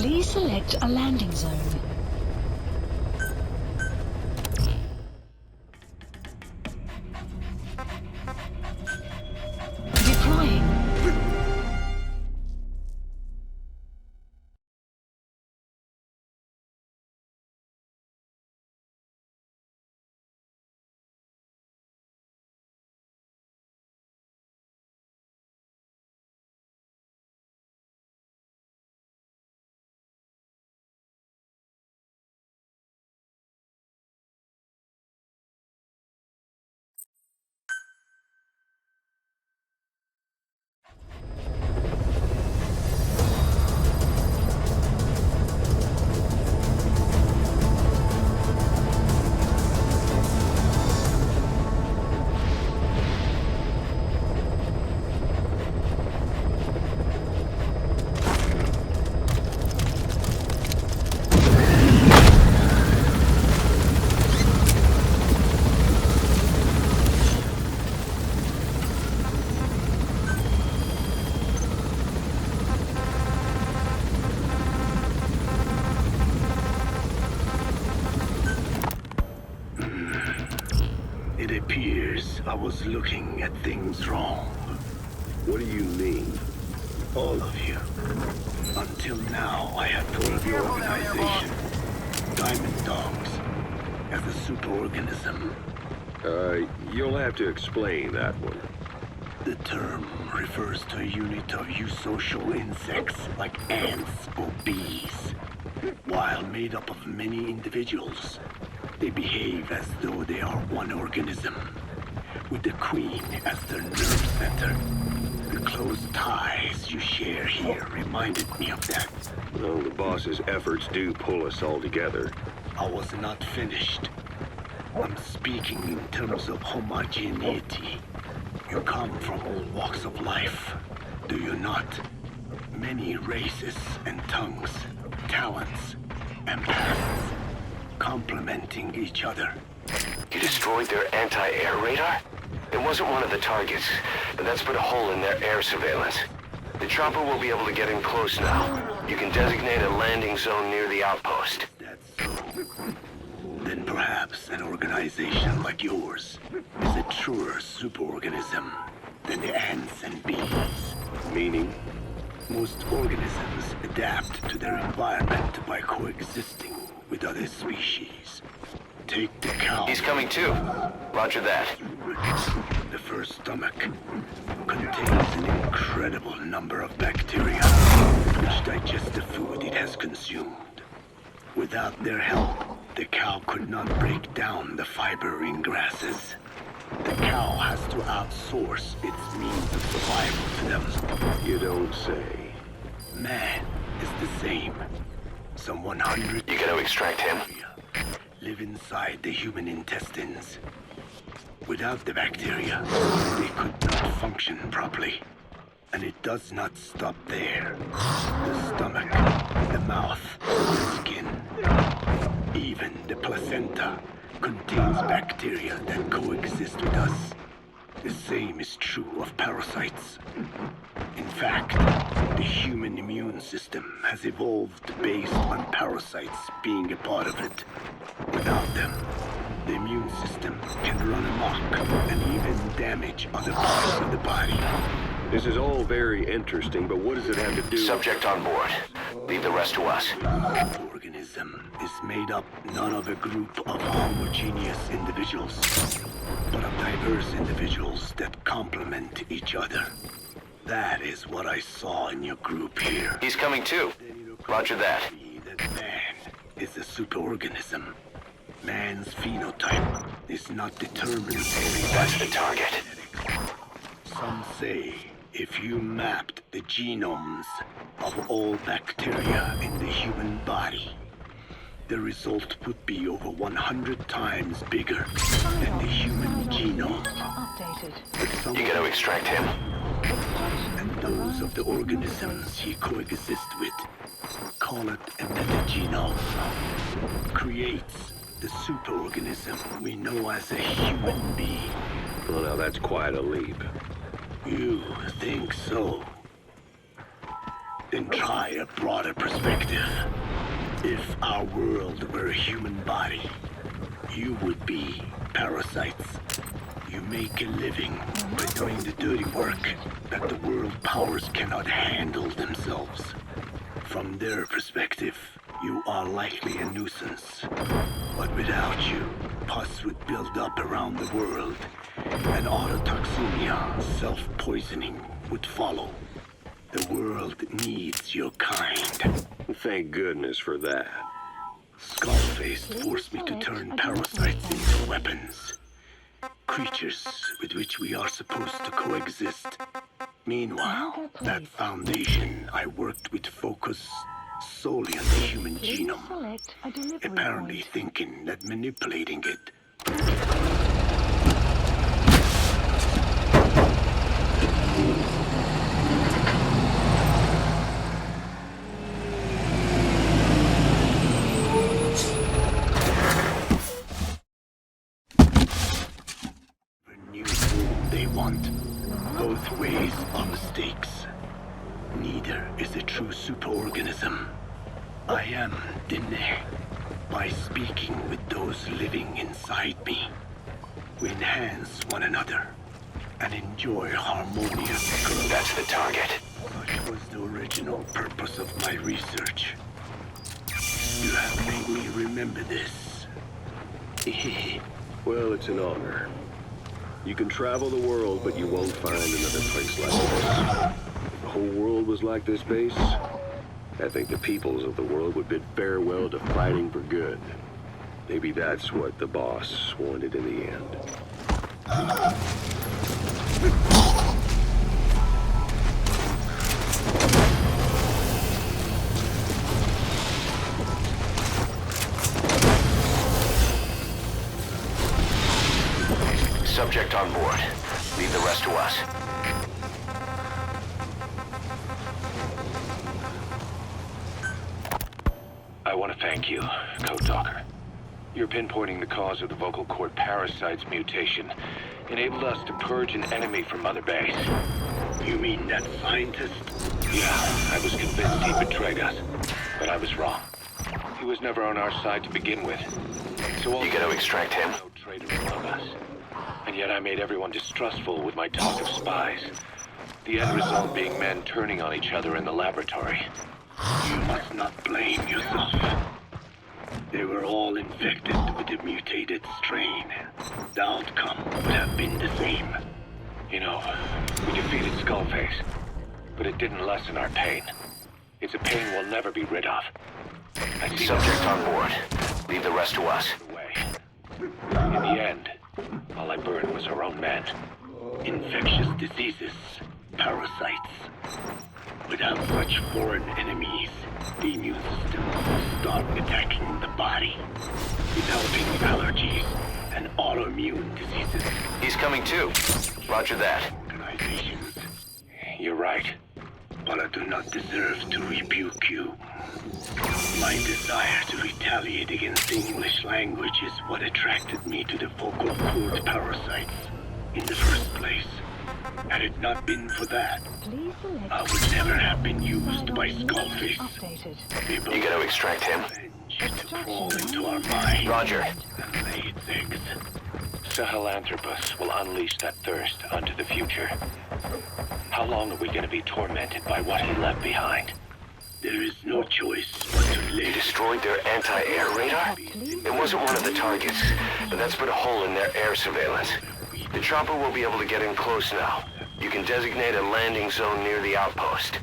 Please select a landing zone. Deploying. It appears I was looking at things wrong. What do you mean? All of you. Until now, I have thought of your organization, Diamond Dogs, as a superorganism. You'll have to explain that one. The term refers to a unit of eusocial insects like ants or bees. While made up of many individuals, they behave as though they are one organism, with the Queen as their nerve center. The close ties you share here reminded me of that. Well, the boss's efforts do pull us all together. I was not finished. I'm speaking in terms of homogeneity. You come from all walks of life, do you not? Many races and tongues, talents and pasts, complementing each other. You destroyed their anti-air radar? It wasn't one of the targets, but that's put a hole in their air surveillance. The chopper will be able to get in close now. You can designate a landing zone near the outpost. That's so. Then perhaps an organization like yours is a truer superorganism than the ants and bees. Meaning? Most organisms adapt to their environment by coexisting with other species. Take the cow. He's coming too. Roger that. The first stomach contains an incredible number of bacteria which digest the food it has consumed. Without their help, the cow could not break down the fiber in grasses. The cow has to outsource its means of survival to them. You don't say. Man is the same. Some 100 You gonna extract him? live inside the human intestines. Without the bacteria, they could not function properly. And it does not stop there. The stomach, the mouth, the skin, even the placenta contains bacteria that coexist with us. The same is true of parasites. In fact, the human immune system has evolved based on parasites being a part of it. Without them, the immune system can run amok and even damage other parts of the body. This is all very interesting, but what does it have to do? Subject on board. Leave the rest to us. The organism is made up not of a group of homogeneous individuals, but of diverse individuals that complement each other. That is what I saw in your group here. He's coming too. Roger that. That man is a superorganism. Man's phenotype is not determined solely by That's the target. genetics. Some say if you mapped the genomes of all bacteria in the human body, the result would be over 100 times bigger than the human genome. But You gonna extract him? and those of the organisms he coexists with, call it a metagenome, creates the superorganism we know as a human being. Well, now that's quite a leap. You think so? Then try a broader perspective. If our world were a human body, you would be parasites. You make a living by doing the dirty work that the world powers cannot handle themselves. From their perspective, you are likely a nuisance. But without you, pus would build up around the world, and autotoxemia, self-poisoning, would follow. The world needs your kind. Thank goodness for that. Skullface forced me to turn parasites into weapons. Creatures with which we are supposed to coexist. Meanwhile, that foundation I worked with focused solely on the human genome, Select a delivery apparently point. thinking that manipulating it new form they want. Both ways are mistakes. Neither is a true superorganism. I am Dine. By speaking with those living inside me, we enhance one another and enjoy harmonious growth. That's the target. Such was the original purpose of my research. You have made me remember this. Well, it's an honor. You can travel the world, but you won't find another place like this. If the whole world was like this base, I think the peoples of the world would bid farewell to fighting for good. Maybe that's what the boss wanted in the end. Subject on board. Leave the rest to us. I want to thank you, Code Talker. Your pinpointing the cause of the vocal cord parasite's mutation enabled us to purge an enemy from Mother Base. You mean that scientist? Yeah, I was convinced he betrayed us, but I was wrong. He was never on our side to begin with. So You gotta extract him. No traitor among us. And yet I made everyone distrustful with my talk of spies. The end result being men turning on each other in the laboratory. You must not blame yourself. They were all infected with the mutated strain. The outcome would have been the same. You know, we defeated Skullface, but it didn't lessen our pain. It's a pain we'll never be rid of. I see Subject on board. Leave the rest to us. way. In the end, all I burned was our own men. Infectious diseases, parasites. Without such foreign enemies, the immune system will start attacking the body, developing allergies and autoimmune diseases. He's coming too. Roger that. Organizations, You're right. but I do not deserve to rebuke you. My desire to retaliate against the English language is what attracted me to the vocal cord parasites in the first place. Had it not been for that, Please select I would never have been used by Skullface. updated. Able You gotta extract him. to crawl into our mind Roger. and lay its eggs. Sahelanthropus will unleash that thirst unto the future. How long are we going to be tormented by what he left behind? There is no choice but to You live. destroyed their anti-air radar? It wasn't one of the targets, but that's put a hole in their air surveillance. The chopper will be able to get in close now. You can designate a landing zone near the outpost.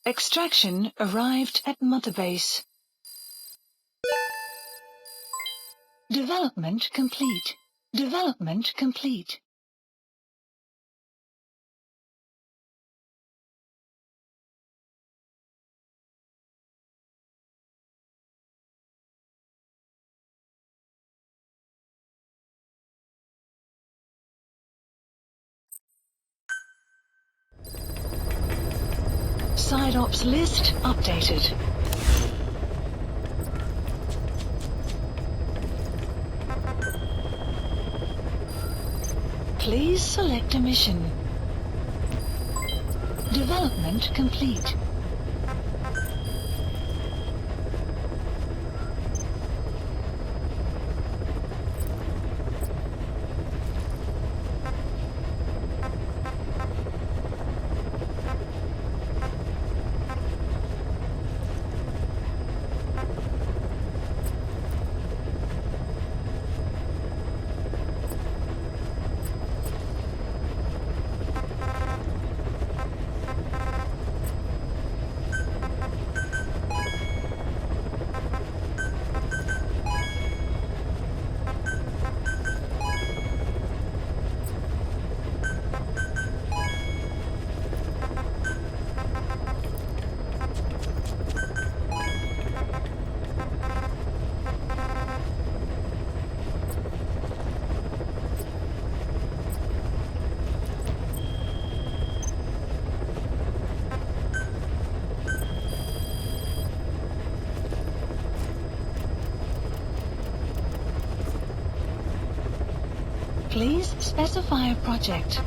Extraction arrived at Mother Base. Development complete. Development complete. Side ops list updated. Please select a mission. Development complete. Please specify a project.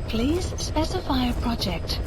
Please specify a project.